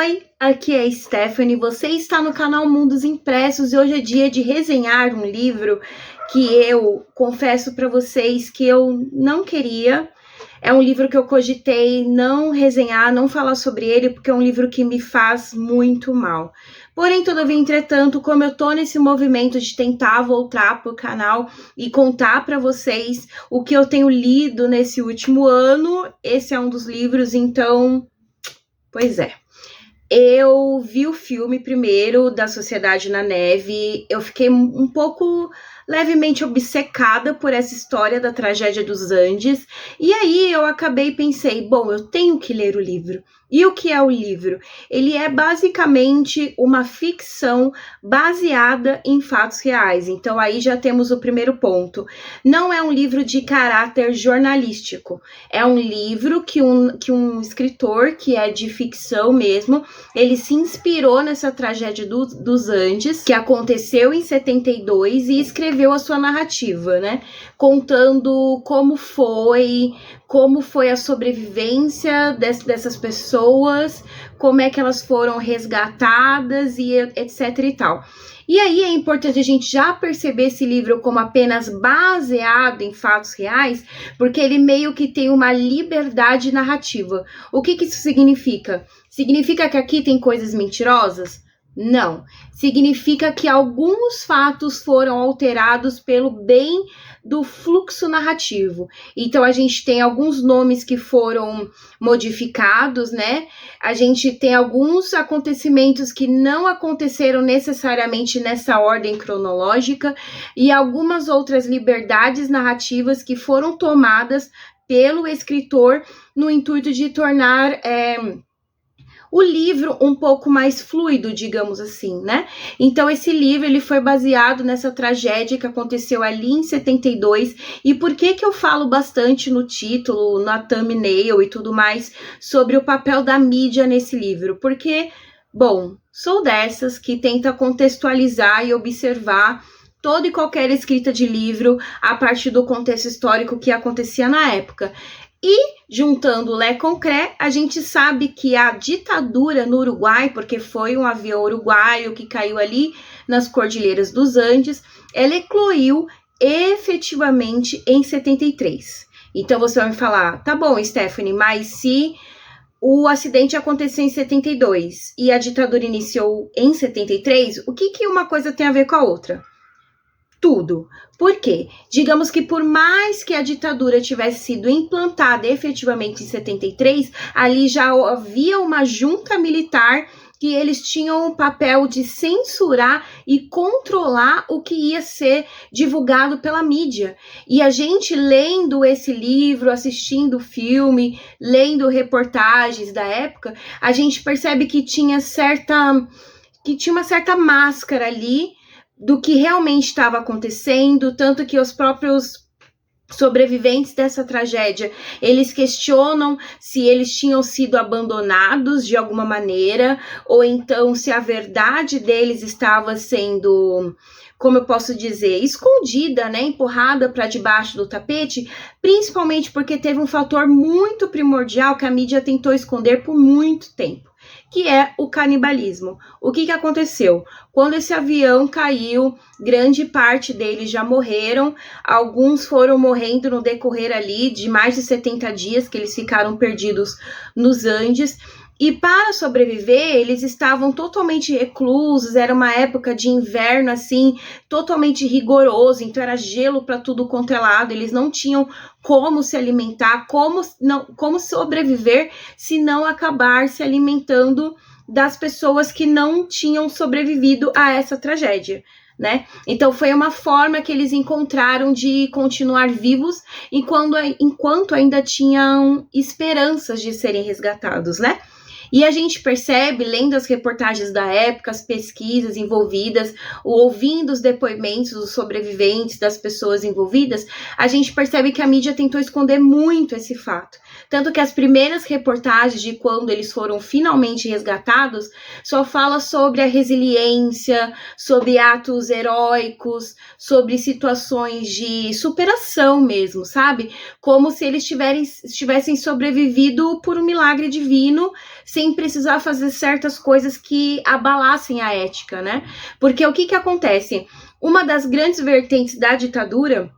Oi, aqui é a Stephanie, você está no canal Mundos Impressos e hoje é dia de resenhar um livro que eu confesso para vocês que eu não queria. É um livro que eu cogitei não resenhar, não falar sobre ele, porque é um livro que me faz muito mal. Porém, todavia, entretanto, como eu tô nesse movimento de tentar voltar pro canal e contar para vocês o que eu tenho lido nesse último ano, esse é um dos livros, então, pois é. Eu vi o filme primeiro da Sociedade na Neve, eu fiquei um pouco levemente obcecada por essa história da tragédia dos Andes, e aí eu pensei, bom, eu tenho que ler o livro. E o que é o livro? Ele é basicamente uma ficção baseada em fatos reais, então aí já temos o primeiro ponto. Não é um livro de caráter jornalístico, é um livro que um escritor, que é de ficção mesmo, ele se inspirou nessa tragédia dos Andes, que aconteceu em 72, e escreveu a sua narrativa, né? Contando como foi a sobrevivência dessas pessoas, como é que elas foram resgatadas e etc e tal. E aí é importante a gente já perceber esse livro como apenas baseado em fatos reais, porque ele meio que tem uma liberdade narrativa. O que isso significa? Significa que aqui tem coisas mentirosas? Não. Significa que alguns fatos foram alterados pelo bem do fluxo narrativo. Então, a gente tem alguns nomes que foram modificados, né? A gente tem alguns acontecimentos que não aconteceram necessariamente nessa ordem cronológica e algumas outras liberdades narrativas que foram tomadas pelo escritor no intuito de tornar o livro um pouco mais fluido, digamos assim, né? Então esse livro ele foi baseado nessa tragédia que aconteceu ali em 72. E por que eu falo bastante no título, na thumbnail e tudo mais sobre o papel da mídia nesse livro? Porque, bom, sou dessas que tenta contextualizar e observar toda e qualquer escrita de livro a partir do contexto histórico que acontecia na época. E, juntando Lé com Cré, a gente sabe que a ditadura no Uruguai, porque foi um avião uruguaio que caiu ali nas Cordilheiras dos Andes, ela ecloiu efetivamente em 73. Então você vai me falar, tá bom, Stephanie, mas se o acidente aconteceu em 72 e a ditadura iniciou em 73, o que uma coisa tem a ver com a outra? Tudo. Por quê? Digamos que por mais que a ditadura tivesse sido implantada efetivamente em 73, ali já havia uma junta militar que eles tinham o papel de censurar e controlar o que ia ser divulgado pela mídia. E a gente lendo esse livro, assistindo o filme, lendo reportagens da época, a gente percebe que tinha uma certa máscara ali do que realmente estava acontecendo, tanto que os próprios sobreviventes dessa tragédia, eles questionam se eles tinham sido abandonados de alguma maneira, ou então se a verdade deles estava sendo, como eu posso dizer, escondida, né, empurrada para debaixo do tapete, principalmente porque teve um fator muito primordial que a mídia tentou esconder por muito tempo, que é o canibalismo. O que aconteceu? Quando esse avião caiu, grande parte deles já morreram, alguns foram morrendo no decorrer ali de mais de 70 dias que eles ficaram perdidos nos Andes. E para sobreviver, eles estavam totalmente reclusos, era uma época de inverno, assim, totalmente rigoroso, então era gelo para tudo quanto é lado, eles não tinham como se alimentar, como sobreviver, se não acabar se alimentando das pessoas que não tinham sobrevivido a essa tragédia, né? Então foi uma forma que eles encontraram de continuar vivos enquanto ainda tinham esperanças de serem resgatados, né? E a gente percebe, lendo as reportagens da época, as pesquisas envolvidas, ouvindo os depoimentos dos sobreviventes, das pessoas envolvidas, a gente percebe que a mídia tentou esconder muito esse fato. Tanto que as primeiras reportagens de quando eles foram finalmente resgatados só fala sobre a resiliência, sobre atos heróicos, sobre situações de superação mesmo, sabe? Como se eles tivessem sobrevivido por um milagre divino, sem sem precisar fazer certas coisas que abalassem a ética, né? Porque o que acontece? Uma das grandes vertentes da ditadura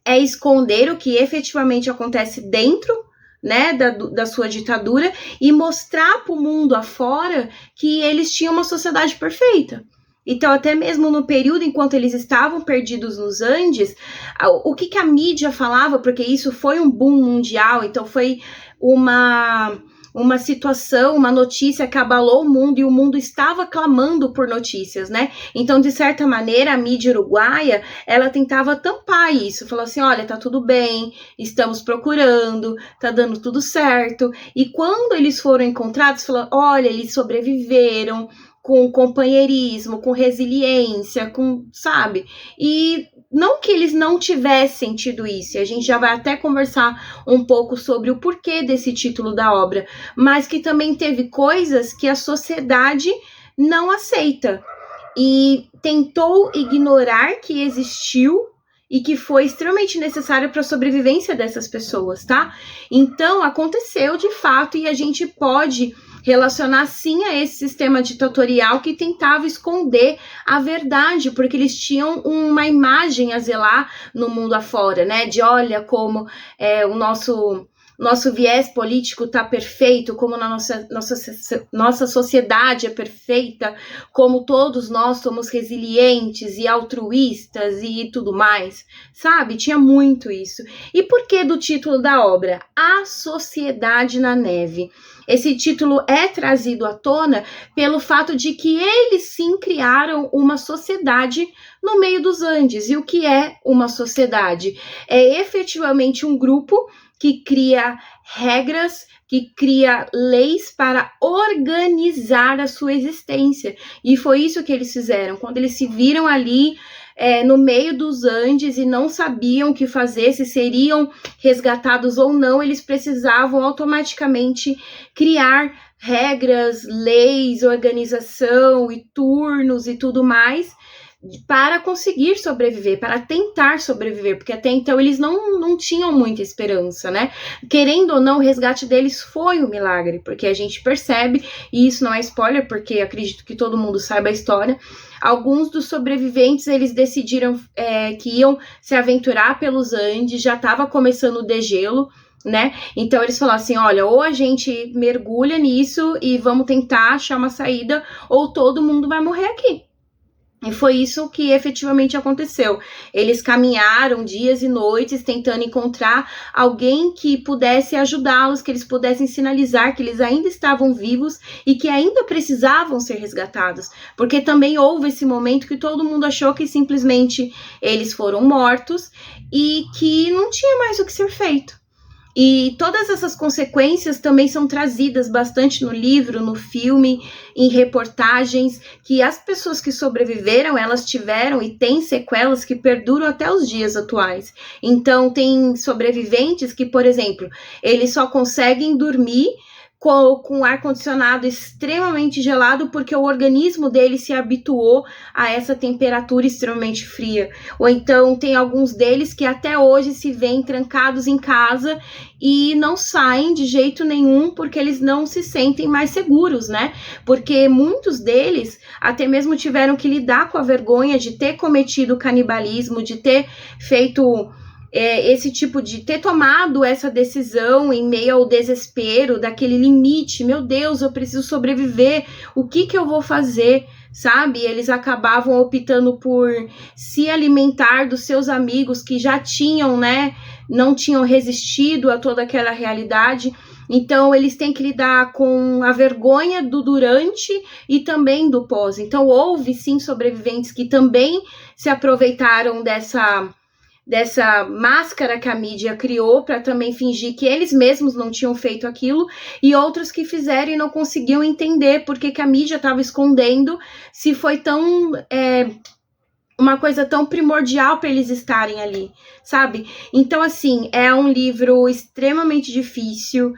é esconder o que efetivamente acontece dentro, né, da sua ditadura, e mostrar para o mundo afora que eles tinham uma sociedade perfeita. Então, até mesmo no período enquanto eles estavam perdidos nos Andes, o que a mídia falava, porque isso foi um boom mundial, então foi uma situação, uma notícia que abalou o mundo, e o mundo estava clamando por notícias, né? Então, de certa maneira, a mídia uruguaia, ela tentava tampar isso, falou assim, olha, tá tudo bem, estamos procurando, tá dando tudo certo. E quando eles foram encontrados, falou, olha, eles sobreviveram, com companheirismo, com resiliência, sabe? E não que eles não tivessem tido isso, e a gente já vai até conversar um pouco sobre o porquê desse título da obra, mas que também teve coisas que a sociedade não aceita e tentou ignorar que existiu e que foi extremamente necessário para a sobrevivência dessas pessoas, tá? Então, aconteceu de fato, e a gente pode relacionar sim a esse sistema ditatorial que tentava esconder a verdade, porque eles tinham uma imagem a zelar no mundo afora, né? De olha como o nosso viés político está perfeito, como na nossa sociedade é perfeita, como todos nós somos resilientes e altruístas e tudo mais, sabe? Tinha muito isso. E por que do título da obra? A Sociedade na Neve. Esse título é trazido à tona pelo fato de que eles sim criaram uma sociedade no meio dos Andes. E o que é uma sociedade? É efetivamente um grupo que cria regras, que cria leis para organizar a sua existência. E foi isso que eles fizeram. Quando eles se viram ali no meio dos Andes e não sabiam o que fazer, se seriam resgatados ou não, eles precisavam automaticamente criar regras, leis, organização e turnos e tudo mais para conseguir sobreviver, para tentar sobreviver, porque até então eles não tinham muita esperança, né? Querendo ou não, o resgate deles foi um milagre, porque a gente percebe, e isso não é spoiler, porque acredito que todo mundo saiba a história, alguns dos sobreviventes, eles decidiram que iam se aventurar pelos Andes, já estava começando o degelo, né? Então eles falaram assim, olha, ou a gente mergulha nisso e vamos tentar achar uma saída, ou todo mundo vai morrer aqui. E foi isso que efetivamente aconteceu. Eles caminharam dias e noites tentando encontrar alguém que pudesse ajudá-los, que eles pudessem sinalizar que eles ainda estavam vivos e que ainda precisavam ser resgatados. Porque também houve esse momento que todo mundo achou que simplesmente eles foram mortos e que não tinha mais o que ser feito. E todas essas consequências também são trazidas bastante no livro, no filme, em reportagens, que as pessoas que sobreviveram, elas tiveram e têm sequelas que perduram até os dias atuais. Então, tem sobreviventes que, por exemplo, eles só conseguem dormir com ar-condicionado extremamente gelado porque o organismo dele se habituou a essa temperatura extremamente fria. Ou então tem alguns deles que até hoje se veem trancados em casa e não saem de jeito nenhum porque eles não se sentem mais seguros, né? Porque muitos deles até mesmo tiveram que lidar com a vergonha de ter cometido canibalismo, de ter feito esse tipo de ter tomado essa decisão em meio ao desespero, daquele limite, meu Deus, eu preciso sobreviver, o que eu vou fazer, sabe? Eles acabavam optando por se alimentar dos seus amigos que já tinham, né, não tinham resistido a toda aquela realidade. Então, eles têm que lidar com a vergonha do durante e também do pós. Então, houve, sim, sobreviventes que também se aproveitaram dessa máscara que a mídia criou para também fingir que eles mesmos não tinham feito aquilo, e outros que fizeram e não conseguiam entender por que a mídia estava escondendo, se foi tão uma coisa tão primordial para eles estarem ali, sabe? Então, assim, é um livro extremamente difícil,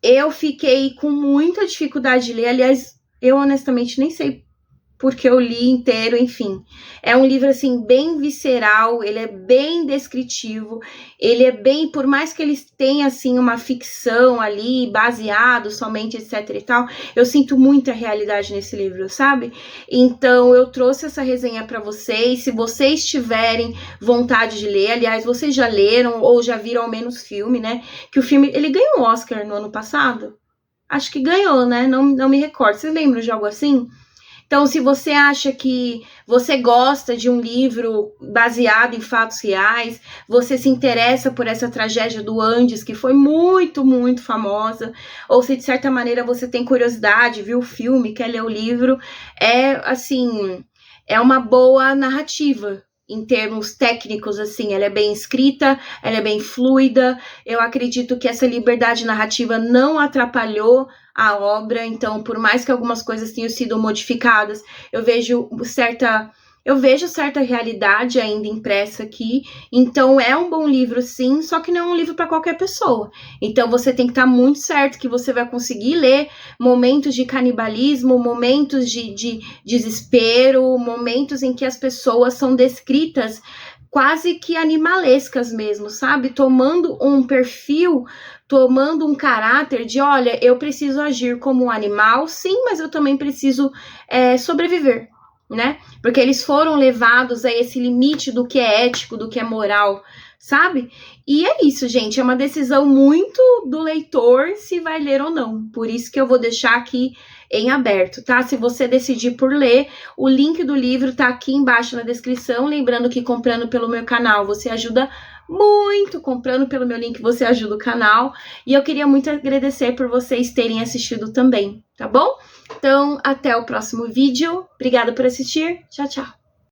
eu fiquei com muita dificuldade de ler, aliás, eu honestamente nem sei porque eu li inteiro, enfim. É um livro, assim, bem visceral, ele é bem descritivo, ele é bem, por mais que ele tenha, assim, uma ficção ali, baseado somente, etc e tal, eu sinto muita realidade nesse livro, sabe? Então, eu trouxe essa resenha para vocês, se vocês tiverem vontade de ler, aliás, vocês já leram ou já viram ao menos filme, né? Que o filme, ele ganhou um Oscar no ano passado? Acho que ganhou, né? Não me recordo. Vocês lembram de algo assim? Então, se você acha que você gosta de um livro baseado em fatos reais, você se interessa por essa tragédia do Andes, que foi muito, muito famosa, ou se de certa maneira você tem curiosidade, viu o filme, quer ler o livro, assim, é uma boa narrativa. Em termos técnicos, assim, ela é bem escrita, ela é bem fluida. Eu acredito que essa liberdade narrativa não atrapalhou a obra, então, por mais que algumas coisas tenham sido modificadas, eu vejo certa realidade ainda impressa aqui. Então, é um bom livro, sim, só que não é um livro para qualquer pessoa. Então, você tem que estar muito certo que você vai conseguir ler momentos de canibalismo, momentos de desespero, momentos em que as pessoas são descritas quase que animalescas mesmo, sabe? Tomando um perfil, tomando um caráter de, olha, eu preciso agir como um animal, sim, mas eu também preciso sobreviver, né? Porque eles foram levados a esse limite do que é ético, do que é moral, sabe? E é isso, gente, é uma decisão muito do leitor se vai ler ou não. Por isso que eu vou deixar aqui em aberto, tá? Se você decidir por ler, o link do livro tá aqui embaixo na descrição. Lembrando que comprando pelo meu canal você ajuda muito, comprando pelo meu link você ajuda o canal. E eu queria muito agradecer por vocês terem assistido também, tá bom? Então, até o próximo vídeo. Obrigada por assistir. Tchau, tchau.